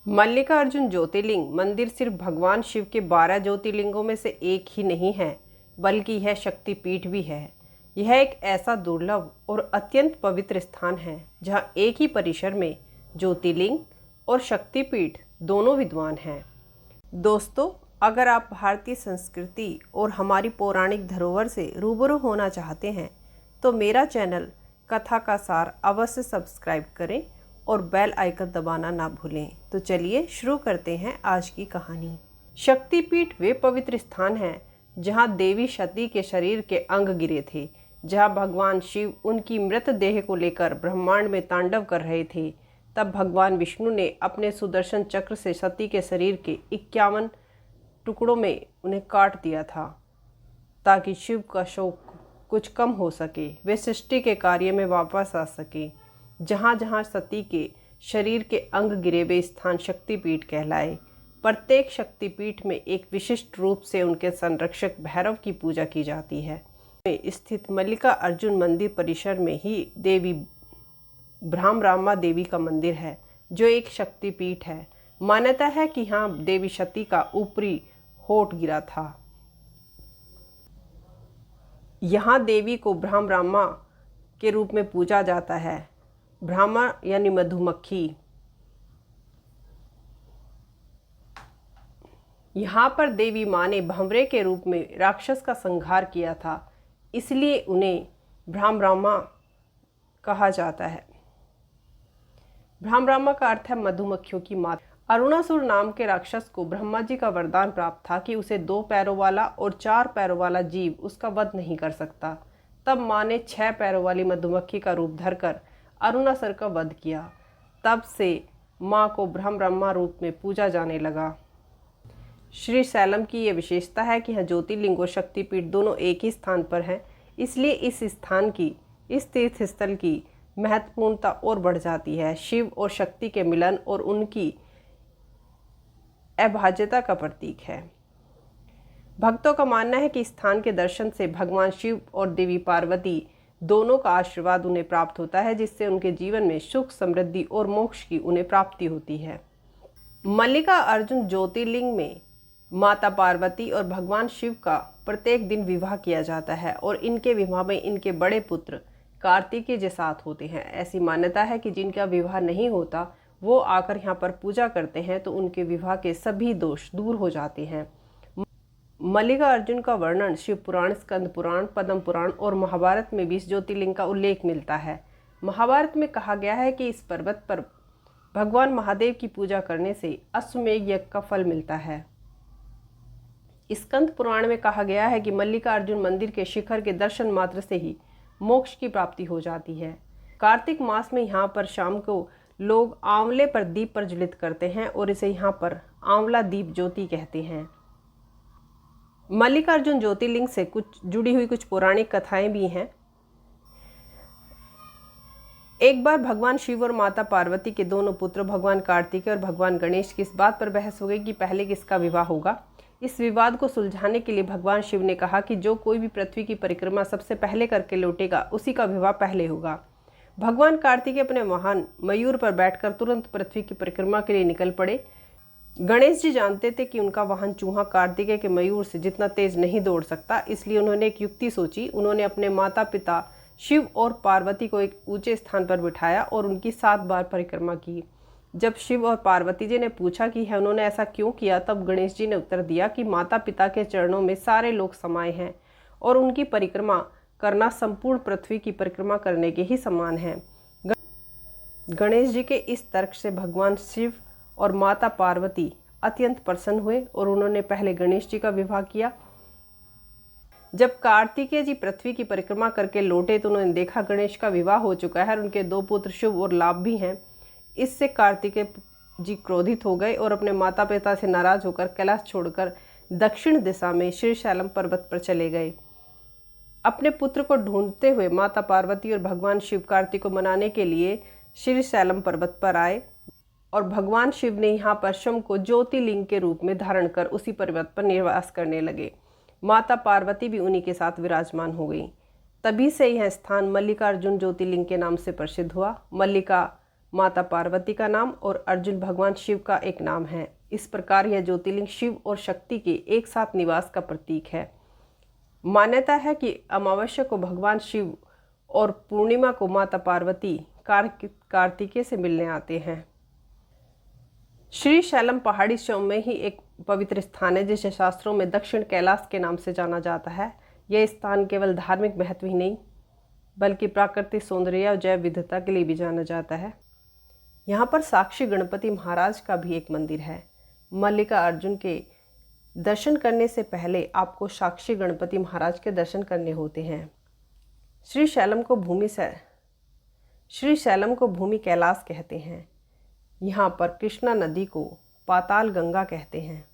मल्लिकार्जुन ज्योतिर्लिंग मंदिर सिर्फ भगवान शिव के 12 ज्योतिर्लिंगों में से एक ही नहीं है, बल्कि यह शक्तिपीठ भी है। यह एक ऐसा दुर्लभ और अत्यंत पवित्र स्थान है जहां एक ही परिसर में ज्योतिर्लिंग और शक्तिपीठ दोनों विद्वान हैं। दोस्तों, अगर आप भारतीय संस्कृति और हमारी पौराणिक धरोहर से रूबरू होना चाहते हैं तो मेरा चैनल कथा का सार अवश्य सब्सक्राइब करें और बेल आइकन दबाना ना भूलें। तो चलिए शुरू करते हैं आज की कहानी। शक्तिपीठ वे पवित्र स्थान हैं जहां देवी सती के शरीर के अंग गिरे थे, जहां भगवान शिव उनकी मृत देह को लेकर ब्रह्मांड में तांडव कर रहे थे। तब भगवान विष्णु ने अपने सुदर्शन चक्र से सती के शरीर के 51 टुकड़ों में उन्हें काट दिया था, ताकि शिव का शोक कुछ कम हो सके, वे सृष्टि के कार्य में वापस आ सके। जहाँ जहाँ सती के शरीर के अंग गिरे वे स्थान शक्तिपीठ कहलाए। प्रत्येक शक्तिपीठ में एक विशिष्ट रूप से उनके संरक्षक भैरव की पूजा की जाती है। में स्थित मल्लिका अर्जुन मंदिर परिसर में ही देवी भ्रामरामा देवी का मंदिर है, जो एक शक्तिपीठ है। मान्यता है कि यहाँ देवी सती का ऊपरी होठ गिरा था। यहाँ देवी को भ्रामरामा के रूप में पूजा जाता है। ब्राह्मा यानी मधुमक्खी। यहाँ पर देवी माँ ने भंवरे के रूप में राक्षस का संहार किया था, इसलिए उन्हें भ्रामरामा कहा जाता है। भ्रामरामा का अर्थ है मधुमक्खियों की माता। अरुणासुर नाम के राक्षस को ब्रह्मा जी का वरदान प्राप्त था कि उसे 2 पैरों वाला और 4 पैरों वाला जीव उसका वध नहीं कर सकता। तब माँ ने 6 पैरों वाली मधुमक्खी का रूप धरकर अरुणासुर का वध किया। तब से माँ को ब्रह्मा रूप में पूजा जाने लगा। श्री शैलम की यह विशेषता है कि यहाँ ज्योतिर्लिंग और शक्तिपीठ दोनों एक ही स्थान पर हैं, इसलिए इस स्थान की, इस तीर्थ स्थल की महत्वपूर्णता और बढ़ जाती है। शिव और शक्ति के मिलन और उनकी अभाज्यता का प्रतीक है। भक्तों का मानना है कि इस स्थान के दर्शन से भगवान शिव और देवी पार्वती दोनों का आशीर्वाद उन्हें प्राप्त होता है, जिससे उनके जीवन में सुख, समृद्धि और मोक्ष की उन्हें प्राप्ति होती है। मल्लिका अर्जुन ज्योतिर्लिंग में माता पार्वती और भगवान शिव का प्रत्येक दिन विवाह किया जाता है और इनके विवाह में इनके बड़े पुत्र कार्तिकेय के साथ होते हैं। ऐसी मान्यता है कि जिनका विवाह नहीं होता वो आकर यहाँ पर पूजा करते हैं तो उनके विवाह के सभी दोष दूर हो जाते हैं। मल्लिका अर्जुन का वर्णन शिव पुराण, स्कंद पुराण, पद्म पुराण और महाभारत में भी इस ज्योतिर्लिंग का उल्लेख मिलता है। महाभारत में कहा गया है कि इस पर्वत पर भगवान महादेव की पूजा करने से अश्वमेध यज्ञ का फल मिलता है। स्कंद पुराण में कहा गया है कि मल्लिका अर्जुन मंदिर के शिखर के दर्शन मात्र से ही मोक्ष की प्राप्ति हो जाती है। कार्तिक मास में यहाँ पर शाम को लोग आंवले पर दीप प्रज्वलित करते हैं और इसे यहाँ पर आंवला दीप ज्योति कहते हैं। मल्लिकार्जुन ज्योतिर्लिंग से जुड़ी हुई कुछ पौराणिक कथाएं भी हैं। एक बार भगवान शिव और माता पार्वती के दोनों पुत्र भगवान कार्तिकेय और भगवान गणेश की इस बात पर बहस हो गई कि पहले किसका विवाह होगा। इस विवाद को सुलझाने के लिए भगवान शिव ने कहा कि जो कोई भी पृथ्वी की परिक्रमा सबसे पहले करके लौटेगा उसी का विवाह पहले होगा। भगवान कार्तिकेय अपने वाहन मयूर पर बैठकर तुरंत पृथ्वी की परिक्रमा के लिए निकल पड़े। गणेश जी जानते थे कि उनका वाहन चूहा कार्तिकेय के मयूर से जितना तेज नहीं दौड़ सकता, इसलिए उन्होंने एक युक्ति सोची। उन्होंने अपने माता पिता शिव और पार्वती को एक ऊंचे स्थान पर बिठाया और उनकी 7 बार परिक्रमा की। जब शिव और पार्वती जी ने पूछा कि है उन्होंने ऐसा क्यों किया, तब गणेश जी ने उत्तर दिया कि माता पिता के चरणों में सारे लोग समाये हैं और उनकी परिक्रमा करना संपूर्ण पृथ्वी की परिक्रमा करने के ही समान है। गणेश जी के इस तर्क से भगवान शिव और माता पार्वती अत्यंत प्रसन्न हुए और उन्होंने पहले गणेश जी का विवाह किया। जब कार्तिकेय जी पृथ्वी की परिक्रमा करके लौटे तो उन्होंने देखा गणेश का विवाह हो चुका है और उनके 2 पुत्र शुभ और लाभ भी हैं। इससे कार्तिकेय जी क्रोधित हो गए और अपने माता पिता से नाराज होकर कैलाश छोड़कर दक्षिण दिशा में श्रीशैलम पर्वत पर चले गए। अपने पुत्र को ढूंढते हुए माता पार्वती और भगवान शिव कार्तिक को मनाने के लिए श्रीशैलम पर्वत पर आए और भगवान शिव ने यहाँ पर शम को ज्योतिर्लिंग के रूप में धारण कर उसी पर्वत पर निवास करने लगे। माता पार्वती भी उन्हीं के साथ विराजमान हो गई। तभी से यह स्थान मल्लिकार्जुन ज्योतिर्लिंग के नाम से प्रसिद्ध हुआ। मल्लिका माता पार्वती का नाम और अर्जुन भगवान शिव का एक नाम है। इस प्रकार यह ज्योतिर्लिंग शिव और शक्ति के एक साथ निवास का प्रतीक है। मान्यता है कि अमावस्या को भगवान शिव और पूर्णिमा को माता पार्वती कार्तिकेय से मिलने आते हैं। श्री शैलम पहाड़ी में ही एक पवित्र स्थान है जिसे शास्त्रों में दक्षिण कैलाश के नाम से जाना जाता है। यह स्थान केवल धार्मिक महत्व ही नहीं बल्कि प्राकृतिक सौंदर्य और जैव विविधता के लिए भी जाना जाता है। यहाँ पर साक्षी गणपति महाराज का भी एक मंदिर है। मल्लिका अर्जुन के दर्शन करने से पहले आपको साक्षी गणपति महाराज के दर्शन करने होते हैं। श्री शैलम को भूमि कैलाश कहते हैं। यहाँ पर कृष्णा नदी को पाताल गंगा कहते हैं।